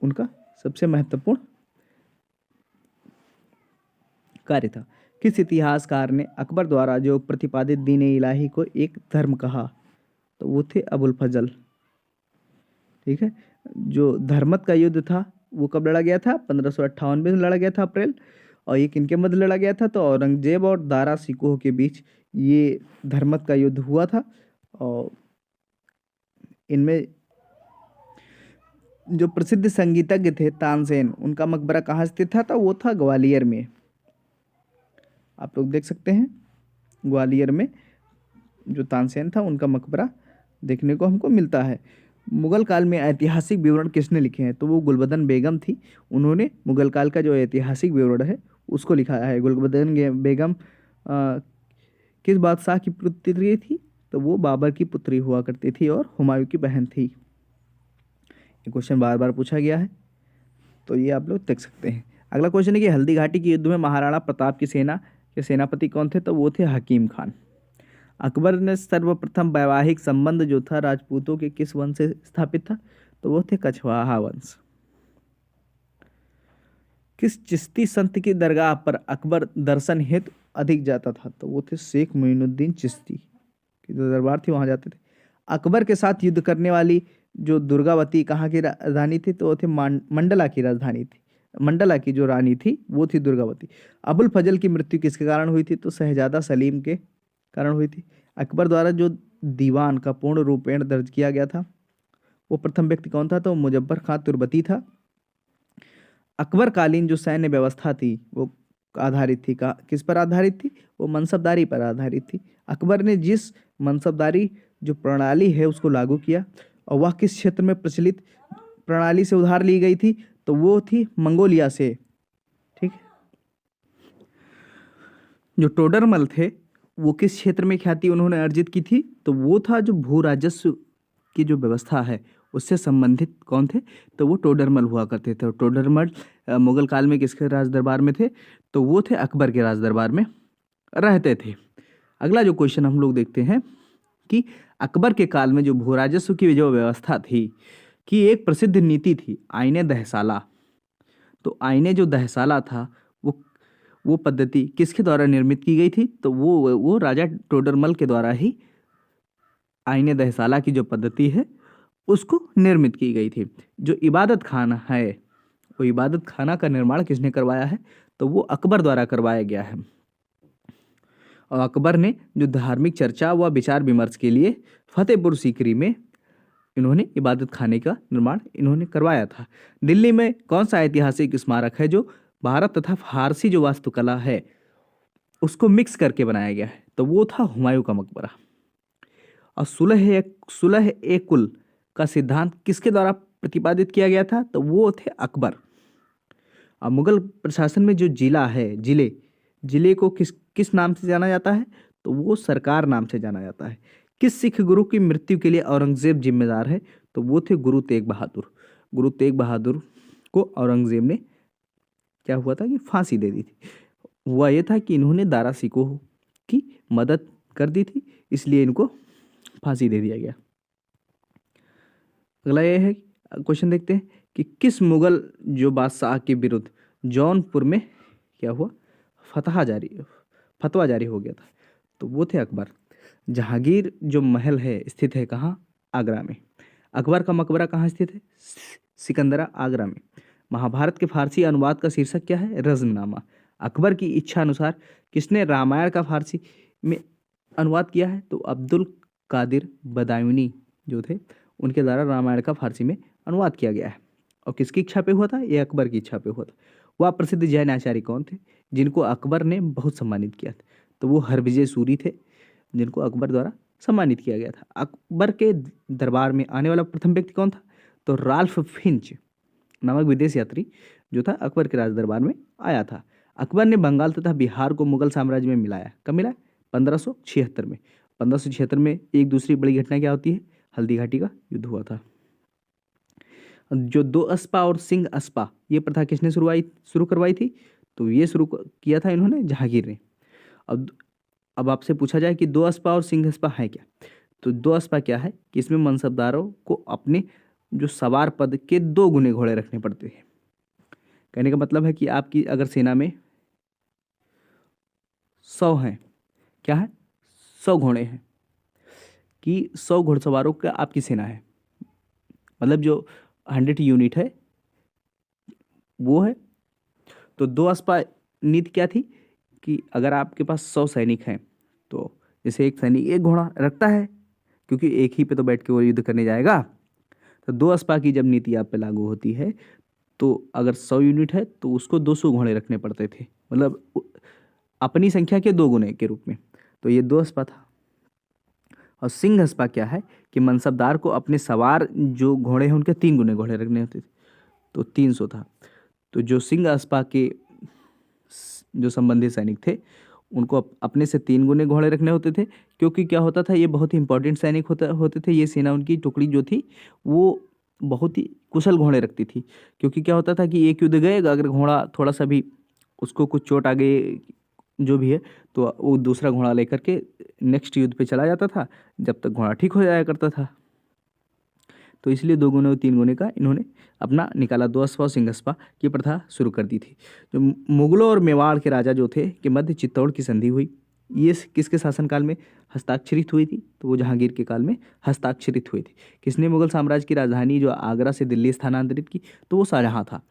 उनका सबसे महत्वपूर्ण कार्य था। किस इतिहासकार ने अकबर द्वारा जो प्रतिपादित दीन इलाही को एक धर्म कहा? तो वो थे अबुल फजल। ठीक है, जो धर्मत का युद्ध था वो कब लड़ा गया था? 1558 में लड़ा गया था अप्रैल। और ये किनके मध्य लड़ा गया था? तो औरंगजेब और दारा सिकोह के बीच ये धर्मत का युद्ध हुआ था। और इनमें जो प्रसिद्ध संगीतज्ञ थे तानसेन, उनका मकबरा कहाँ स्थित था? तो वो था ग्वालियर में। आप लोग देख सकते हैं ग्वालियर में जो तानसेन था उनका मकबरा देखने को हमको मिलता है। मुगल काल में ऐतिहासिक विवरण किसने लिखे हैं? तो वो गुलबदन बेगम थी। उन्होंने मुगल काल का जो ऐतिहासिक विवरण है उसको लिखा है। गुलबदन बेगम किस बादशाह की पुत्री थी? तो वो बाबर की पुत्री हुआ करती थी और हुमायूं की बहन थी। ये क्वेश्चन बार बार पूछा गया है, तो ये आप लोग देख सकते हैं। अगला क्वेश्चन है कि हल्दी घाटी के युद्ध में महाराणा प्रताप की सेना के सेनापति कौन थे? तो वो थे हकीम खान। अकबर ने सर्वप्रथम वैवाहिक संबंध जो था राजपूतों के किस वंश से स्थापित था? तो वो थे कछवाहा वंश। किस चिश्ती संत की दरगाह पर अकबर दर्शन हेतु अधिक जाता था? तो वो थे शेख मोइनुद्दीन चिश्ती की जो दरबार थी वहां जाते थे। अकबर के साथ युद्ध करने वाली जो दुर्गावती कहाँ की राजधानी थी? तो वो थी मंडला की राजधानी थी। मंडला की जो रानी थी वो थी दुर्गावती। अबुल फजल की मृत्यु किसके कारण हुई थी? तो शहजादा सलीम के कारण हुई थी। अकबर द्वारा जो दीवान का पूर्ण रूपेण दर्ज किया गया था वो प्रथम व्यक्ति कौन था? तो मुजफ्फर खां तुर्बती था। अकबर कालीन जो सैन्य व्यवस्था थी वो आधारित थी किस पर आधारित थी? वो मनसबदारी पर आधारित थी। अकबर ने जिस मनसबदारी जो प्रणाली है उसको लागू किया और वह किस क्षेत्र में प्रचलित प्रणाली से उधार ली गई थी? तो वो थी मंगोलिया से। ठीक है, जो टोडरमल थे वो किस क्षेत्र में ख्याति उन्होंने अर्जित की थी? तो वो था जो भू राजस्व की जो व्यवस्था है उससे संबंधित कौन थे? तो वो टोडरमल हुआ करते थे। और टोडरमल मुगल काल में किसके राज दरबार में थे? तो वो थे अकबर के राज दरबार में रहते थे। अगला जो क्वेश्चन हम लोग देखते हैं कि अकबर के काल में जो भू राजस्व की जो व्यवस्था थी कि एक प्रसिद्ध नीति थी आईने दहसाला। तो आईने जो दहसाला था वो पद्धति किसके द्वारा निर्मित की गई थी? तो वो राजा टोडरमल के द्वारा ही आईने दहसाला की जो पद्धति है उसको निर्मित की गई थी। जो इबादत खाना है वो इबादत खाना का निर्माण किसने करवाया है? तो वो अकबर द्वारा करवाया गया है। और अकबर ने जो धार्मिक चर्चा व विचार विमर्श के लिए फतेहपुर सीकरी में इन्होंने इबादत खाने का निर्माण इन्होंने करवाया था। दिल्ली में कौन सा ऐतिहासिक स्मारक है जो भारत तथा फारसी जो वास्तुकला है उसको मिक्स करके बनाया गया है? तो वो था हुमायूं का मकबरा। और सुलह ए कुल का सिद्धांत किसके द्वारा प्रतिपादित किया गया था? तो वो थे अकबर। अब मुगल प्रशासन में जो जिला है, जिले को किस किस नाम से जाना जाता है? तो वो सरकार नाम से जाना जाता है। किस सिख गुरु की मृत्यु के लिए औरंगजेब जिम्मेदार है? तो वो थे गुरु तेग बहादुर। गुरु तेग बहादुर को औरंगजेब ने क्या हुआ था कि फांसी दे दी थी। हुआ ये था कि इन्होंने दारा सिकोह की मदद कर दी थी, इसलिए इनको फांसी दे दिया गया। अगला ये है, क्वेश्चन देखते हैं कि किस मुगल जो बादशाह के विरुद्ध जौनपुर में क्या हुआ, फतवा जारी हो गया था? तो वो थे अकबर। जहांगीर जो महल है स्थित है कहाँ? आगरा में। अकबर का मकबरा कहाँ स्थित है? सिकंदरा, आगरा में। महाभारत के फारसी अनुवाद का शीर्षक क्या है? रज़्मनामा। अकबर की इच्छा अनुसार किसने रामायण का फारसी में अनुवाद किया है? तो अब्दुल कादिर बदायूनी जो थे, उनके द्वारा रामायण का फारसी में अनुवाद किया गया है। और किसकी इच्छा पे हुआ था? ये अकबर की इच्छा पे हुआ था। वह प्रसिद्ध जैन आचार्य कौन थे जिनको अकबर ने बहुत सम्मानित किया था? तो वो हरविजय सूरी थे, जिनको अकबर द्वारा सम्मानित किया गया था। अकबर के दरबार में आने वाला प्रथम व्यक्ति कौन था? तो राल्फ फिंच नामक विदेश यात्री जो था अकबर के राज दरबार में आया था। अकबर ने बंगाल तथा बिहार को मुगल साम्राज्य में मिलाया। कब मिलाया? 1576 में। 1576 में एक दूसरी बड़ी घटना क्या होती है? हल्दी घाटी का युद्ध हुआ था। जो दो अस्पा और सिंह अस्पा ये प्रथा किसने शुरू करवाई थी? तो ये शुरू किया था इन्होंने, जहांगीर ने। अब आपसे पूछा जाए कि दो अस्पा और सिंह अस्पा है क्या? तो दो अस्पा क्या है कि इसमें मनसबदारों को अपने जो सवार पद के 2 गुने घोड़े रखने पड़ते हैं। कहने का मतलब है कि आपकी अगर सेना में 100 हैं, क्या है, 100 घोड़े हैं, कि 100 घुड़सवारों का आपकी सेना है, मतलब जो 100 यूनिट है वो है। तो दो अस्पा नीति क्या थी कि अगर आपके पास 100 सैनिक हैं, तो जैसे एक सैनिक एक घोड़ा रखता है, क्योंकि एक ही पे तो बैठ के वो युद्ध करने जाएगा। तो दो अस्पा की जब नीति आप पे लागू होती है, तो अगर 100 यूनिट है तो उसको 200 घोड़े रखने पड़ते थे, मतलब अपनी संख्या के 2 गुने के रूप में। तो ये दो अस्पा था। और सिंह अस्पा क्या है कि मनसबदार को अपने सवार जो घोड़े हैं उनके 3 गुने घोड़े रखने होते थे, तो 300 था। तो जो सिंह अस्पा के जो संबंधित सैनिक थे उनको अपने से 3 गुने घोड़े रखने होते थे, क्योंकि क्या होता था, ये बहुत ही इंपॉर्टेंट सैनिक होते थे। ये सेना, उनकी टुकड़ी जो थी वो बहुत ही कुशल घोड़े रखती थी, क्योंकि क्या होता था कि एक युद्ध गए, अगर घोड़ा थोड़ा सा भी उसको कुछ चोट आ गई जो भी है, तो वो दूसरा घोड़ा लेकर के नेक्स्ट युद्ध पे चला जाता था, जब तक घोड़ा ठीक हो जाया करता था। तो इसलिए 2 गुने और 3 गुने का इन्होंने अपना निकाला, दो अस्पा और सिंह अस्पा की प्रथा शुरू कर दी थी। जो मुगलों और मेवाड़ के राजा जो थे के मध्य चित्तौड़ की संधि हुई, ये किसके शासनकाल में हस्ताक्षरित हुई थी? तो वो जहांगीर के काल में हस्ताक्षरित हुई थी। किसने मुगल साम्राज्य की राजधानी जो आगरा से दिल्ली स्थानांतरित की? तो वो शाहजहां था।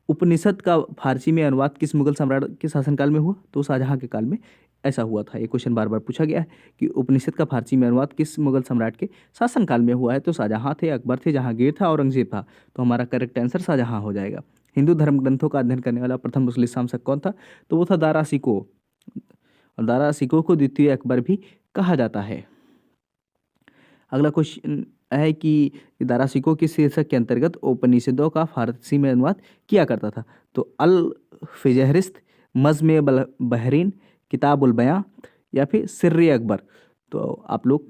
उपनिषद का फारसी में अनुवाद किस मुगल सम्राट के शासनकाल में हुआ? तो शाहजहां के काल में ऐसा हुआ था। ये क्वेश्चन बार बार पूछा गया है कि उपनिषद का फारसी में अनुवाद किस मुगल सम्राट के शासनकाल में हुआ है? तो शाहजहां थे, अकबर थे, जहांगीर था, औरंगजेब था। तो हमारा करेक्ट आंसर शाहजहां हो जाएगा। हिंदू धर्म ग्रंथों का अध्ययन करने वाला प्रथम मुस्लिम शासक कौन था? तो वो था दारा सिकोह। और दारा सिकोह को द्वितीय अकबर भी कहा जाता है। अगला क्वेश्चन है कि दारा सिकोह के शीर्षक के अंतर्गत उपनिषदों का फारसी में अनुवाद किया करता था? तो अल फिजहरिस्त, मज़्म बहरीन, किताबुल बयां या फिर सिर्र अकबर? तो आप लोग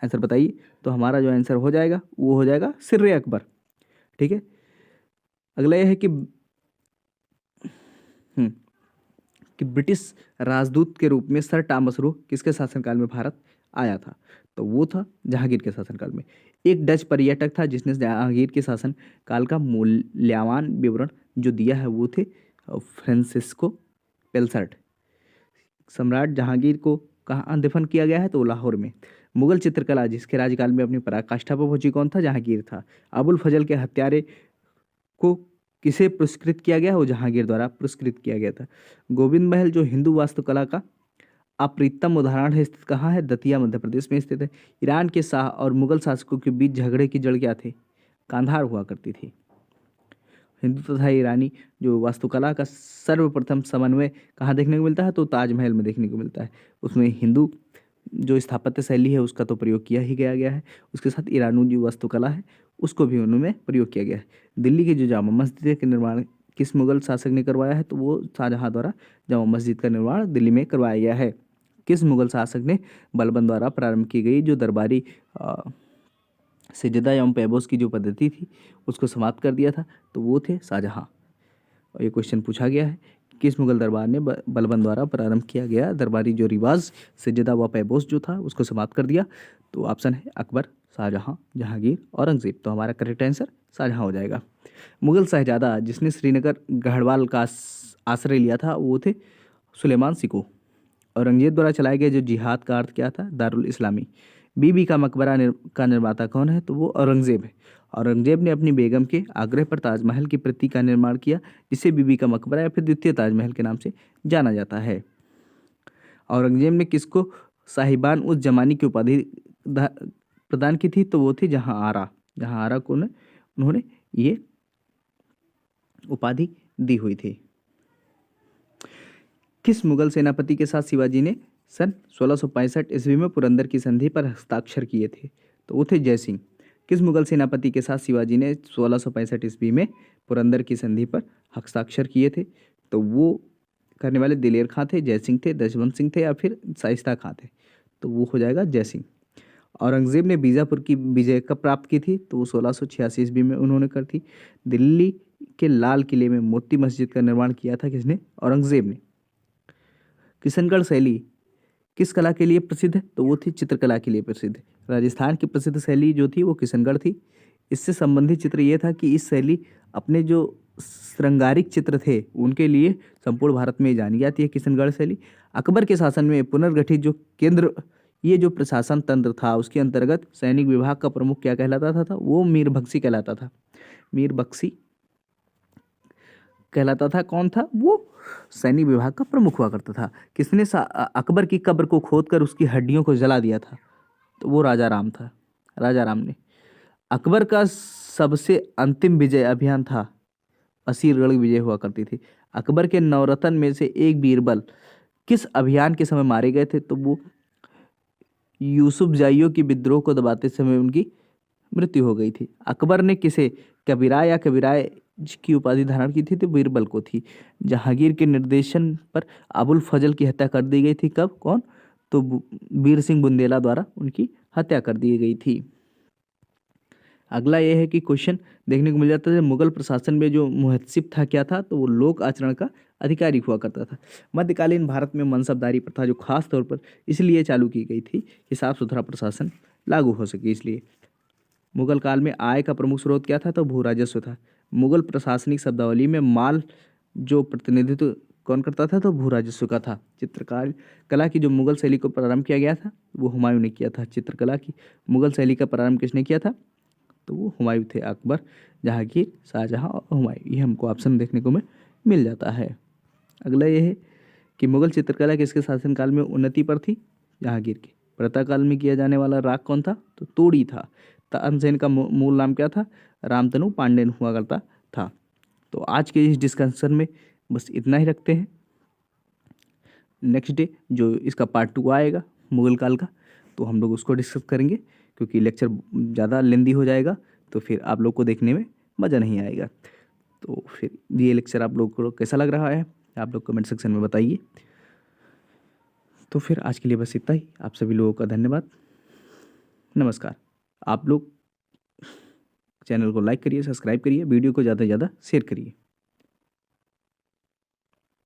आंसर बताइए। तो हमारा जो आंसर हो जाएगा वो हो जाएगा सिर्र अकबर। ठीक है। अगला यह है कि ब्रिटिश राजदूत के रूप में सर टॉमस रो किसके शासनकाल में भारत आया था? तो वो था जहांगीर के शासनकाल में। एक डच पर्यटक था जिसने जहांगीर के शासन काल का मूल्यवान विवरण जो दिया है वो थे फ्रांसिस्को पेल्सर्ट। सम्राट जहांगीर को कहाँ दफन किया गया है? तो लाहौर में। मुगल चित्रकला जिसके राज्यकाल में अपनी पराकाष्ठा पर पहुंची कौन था? जहांगीर था। अबुल फजल के हत्यारे को किसे पुरस्कृत किया गया? वो जहांगीर द्वारा पुरस्कृत किया गया था। गोविंद महल जो हिंदू वास्तुकला का अप्रितम उदाहरण है, स्थित कहाँ है? दतिया, मध्य प्रदेश में स्थित है। ईरान के शाह और मुगल शासकों के बीच झगड़े की जड़ क्या थे? कांधार हुआ करती थी। हिंदू तथा ईरानी जो वास्तुकला का सर्वप्रथम समन्वय कहाँ देखने को मिलता है? तो ताजमहल में देखने को मिलता है। उसमें हिंदू जो स्थापत्य शैली है उसका तो प्रयोग किया ही गया है। उसके साथ ईरानी जो वास्तुकला है उसको भी उन्होंने प्रयोग किया गया है। दिल्ली की जो जामा मस्जिद है के निर्माण किस मुगल शासक ने करवाया है? तो वो शाहजहां द्वारा जामा मस्जिद का निर्माण दिल्ली में करवाया गया है। किस मुगल शासक ने बलबन द्वारा प्रारंभ की गई जो दरबारी सज्जदा एवं पैबोस की जो पद्धति थी उसको समाप्त कर दिया था? तो वो थे शाहजहां। और ये क्वेश्चन पूछा गया है, किस मुगल दरबार ने बलबन द्वारा प्रारंभ किया गया दरबारी जो रिवाज सज्जदा व पैबोस जो था उसको समाप्त कर दिया? तो ऑप्शन है अकबर, शाहजहां, जहांगीर, औरंगजेब। तो हमारा करेक्ट आंसर शाहजहां हो जाएगा। मुगल शहजादा जिसने श्रीनगर गढ़वाल का आश्रय लिया था वो थे सुलेमान सिको। औरंगजेब द्वारा चलाए गए जो जिहाद का अर्थ क्या था? दारुल इस्लामी। बीबी का मकबरा का निर्माता कौन है? तो वो औरंगजेब है। औरंगजेब ने अपनी बेगम के आग्रह पर ताजमहल की प्रति का निर्माण किया जिसे बीबी का मकबरा या फिर द्वितीय ताजमहल के नाम से जाना जाता है। औरंगजेब ने किसको साहिबान उस जमानी की उपाधि प्रदान की थी? तो वो थी जहां आरा। जहां आरा को उन्होंने ये उपाधि दी हुई थी। किस मुगल सेनापति के साथ शिवाजी ने सन 1665 ईस्वी में पुरंदर की संधि पर हस्ताक्षर किए थे? तो वो थे जयसिंह। किस मुगल सेनापति के साथ शिवाजी ने 1665 ईस्वी में पुरंदर की संधि पर हस्ताक्षर किए थे? तो वो करने वाले दिलेर खां थे, जयसिंह थे, दशवंत सिंह थे या फिर शाइस्ता खां थे? तो वो हो जाएगा जयसिंह। औरंगजेब ने बीजापुर की विजय कब प्राप्त की थी? तो वो 1686 ईस्वी में उन्होंने कर थी। दिल्ली के लाल किले में मोती मस्जिद का निर्माण किया था किसने? औरंगजेब ने। किशनगढ़ शैली किस कला के लिए प्रसिद्ध है? तो वो थी चित्रकला के लिए प्रसिद्ध। राजस्थान की प्रसिद्ध शैली जो थी वो किशनगढ़ थी। इससे संबंधित चित्र ये था कि इस शैली अपने जो श्रृंगारिक चित्र थे उनके लिए संपूर्ण भारत में जानी जाती है किशनगढ़ शैली। अकबर के शासन में पुनर्गठित जो केंद्र ये जो प्रशासन तंत्र था उसके अंतर्गत सैनिक विभाग का प्रमुख क्या कहलाता था? वो मीर बख्शी कहलाता था। मीर बख्शी कहलाता था। कौन था वो? सैनिक विभाग का प्रमुख हुआ करता था। किसने अकबर की कब्र को खोदकर उसकी हड्डियों को जला दिया था? तो वो राजा राम था। राजा राम ने। अकबर का सबसे अंतिम विजय अभियान था असीरगढ़ विजय हुआ करती थी। अकबर के नवरत्न में से एक बीरबल किस अभियान के समय मारे गए थे? तो वो यूसुफ जाइयों की विद्रोह को दबाते समय उनकी मृत्यु हो गई थी। अकबर ने किसे कबीरा या कबीराय की उपाधि धारण की थी? तो बीरबल को थी। जहांगीर के निर्देशन पर अबुल फजल की हत्या कर दी गई थी। कब? कौन? तो वीर सिंह बुंदेला द्वारा उनकी हत्या कर दी गई थी। अगला यह है कि क्वेश्चन देखने को मिल जाता है मुगल प्रशासन में जो मुहत्सिब था क्या था? तो वो लोक आचरण का अधिकारी हुआ करता था। मध्यकालीन भारत में मनसबदारी प्रथा जो खास तौर पर इसलिए चालू की गई थी कि साफ सुथरा प्रशासन लागू हो सके इसलिए। मुगल काल में आय का प्रमुख स्रोत क्या था? तो भू राजस्व था। मुगल प्रशासनिक शब्दावली में माल जो प्रतिनिधित्व कौन करता था? तो भू राजस्व का था। चित्रकार कला की जो मुगल शैली को प्रारंभ किया गया था वो हुमायूं ने किया था। चित्रकला की मुगल शैली का प्रारंभ किसने किया था? तो वो हुमायूं थे। अकबर, जहांगीर, शाहजहां और हुमायूं, ये हमको ऑप्शन देखने को मिल जाता है। अगला ये है कि मुगल चित्रकला किसके शासनकाल में उन्नति पर थी? जहांगीर के। प्रातःकाल में किया जाने वाला राग कौन था? तो तोड़ी था। तानसेन का मूल नाम क्या था? रामतनु पांडेन हुआ करता था। तो आज के इस डिस्कशन में बस इतना ही रखते हैं। नेक्स्ट डे जो इसका पार्ट 2 आएगा मुगल काल का, तो हम लोग उसको डिस्कस करेंगे क्योंकि लेक्चर ज़्यादा लेंदी हो जाएगा तो फिर आप लोग को देखने में मज़ा नहीं आएगा। तो फिर ये लेक्चर आप लोग को कैसा लग रहा है आप लोग कमेंट सेक्शन में बताइए। तो फिर आज के लिए बस इतना ही। आप सभी लोगों का धन्यवाद। नमस्कार। आप लोग चैनल को लाइक करिए, सब्सक्राइब करिए, वीडियो को ज़्यादा से ज़्यादा शेयर करिए।